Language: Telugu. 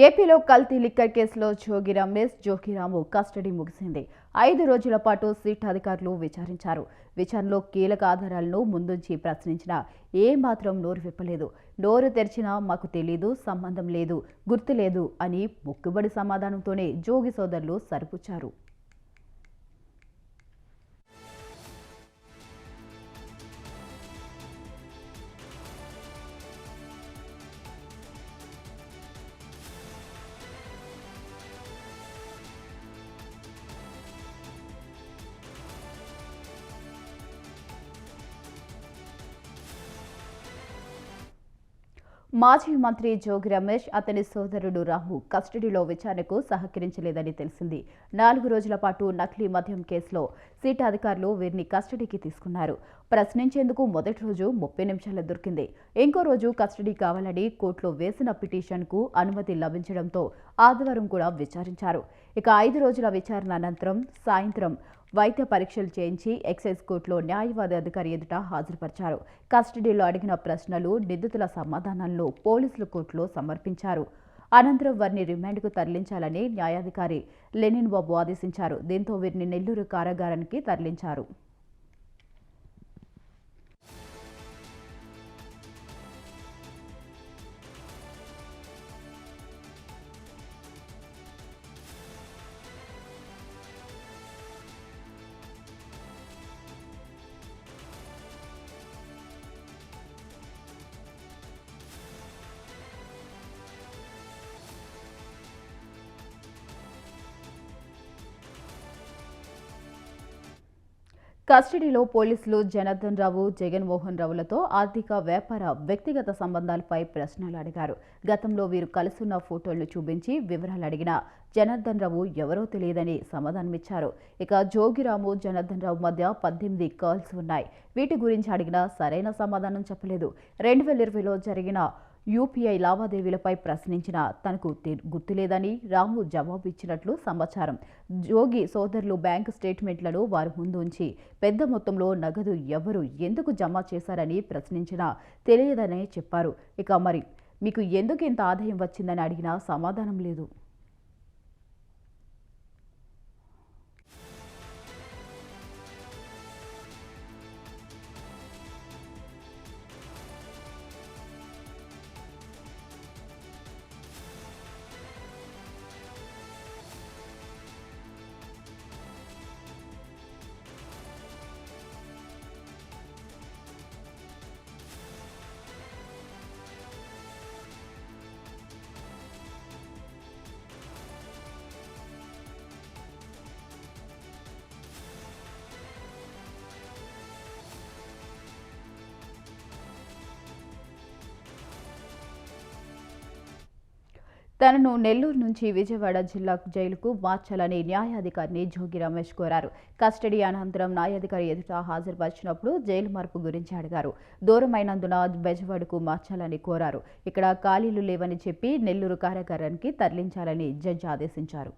ఏపీలో కల్తీ లిక్కర్ కేసులో జోగి రమేష్, జోగిరాము కస్టడీ ముగిసింది. 5 రోజుల పాటు సిట్ అధికారులు విచారించారు. విచారణలో కీలక ఆధారాలను ముందుంచి ప్రశ్నించినా ఏమాత్రం నోరు విప్పలేదు. నోరు తెరిచినా మాకు తెలీదు, సంబంధం లేదు, గుర్తులేదు అని మొక్కుబడి సమాధానంతోనే జోగి సోదరులు సరిపుచ్చారు. మాజీ మంత్రి జోగి రమేష్, అతని సోదరుడు రాము కస్టడీలో విచారణకు సహకరించలేదని తెలిసింది. 4 రోజుల పాటు నకిలీ మద్యం కేసులో సిట్ అధికారులు వీరిని కస్టడీకి తీసుకున్నారు. ప్రశ్నించేందుకు మొదటి రోజు 30 నిమిషాలు దొరికింది. ఇంకో రోజు కస్టడీ కావాలని కోర్టులో వేసిన పిటిషన్కు అనుమతి లభించడంతో ఆదివారం కూడా విచారించారు. ఇక 5 రోజుల విచారణ అనంతరం సాయంత్రం వైద్య పరీక్షలు చేయించి ఎక్సైజ్ కోర్టులో న్యాయవాది అధికారి ఎదుట హాజరుపరిచారు. కస్టడీలో అడిగిన ప్రశ్నలు, నిందితుల సమాధానాలను పోలీసులు కోర్టులో సమర్పించారు. అనంతరం వారిని రిమాండ్కు తరలించాలని న్యాయాధికారి లెనిన్ బాబు ఆదేశించారు. దీంతో వీరిని నెల్లూరు కారాగారానికి తరలించారు. కస్టడీలో పోలీసులు జనార్దన్ రావు, జగన్మోహన్ రావులతో ఆర్థిక, వ్యాపార, వ్యక్తిగత సంబంధాలపై ప్రశ్నలు అడిగారు. గతంలో వీరు కలుసున్న ఫోటోలను చూపించి వివరాలు అడిగిన జనార్దన్ రావు ఎవరో తెలియదని సమాధానమిచ్చారు. ఇక జోగిరాము, జనార్దన్ రావు మధ్య 18 కాల్స్ ఉన్నాయి. వీటి గురించి అడిగినా సరైన సమాధానం చెప్పలేదు. 2020లో జరిగిన యూపీఐ లావాదేవీలపై ప్రశ్నించిన తనకు గుర్తులేదని రాము జవాబు ఇచ్చినట్లు సమాచారం. జోగి సోదరులు బ్యాంకు స్టేట్మెంట్లను వారి ముందు ఉంచి పెద్ద మొత్తంలో నగదు ఎవరు, ఎందుకు జమ చేశారని ప్రశ్నించినా తెలియదని చెప్పారు. ఇక మరి మీకు ఎందుకు ఇంత ఆదాయం వచ్చిందని అడిగినా సమాధానం లేదు. తనను నెల్లూరు నుంచి విజయవాడ జిల్లా జైలుకు మార్చాలని న్యాయాధికారిని జోగి రమేష్ కోరారు. కస్టడీ అనంతరం న్యాయాధికారి ఎదుట హాజరుపరిచినప్పుడు జైలు మార్పు గురించి అడిగారు. దూరమైనందున బెజవాడకు మార్చాలని కోరారు. ఇక్కడ ఖాళీలు లేవని చెప్పి నెల్లూరు కారాగారానికి తరలించాలని జడ్జి ఆదేశించారు.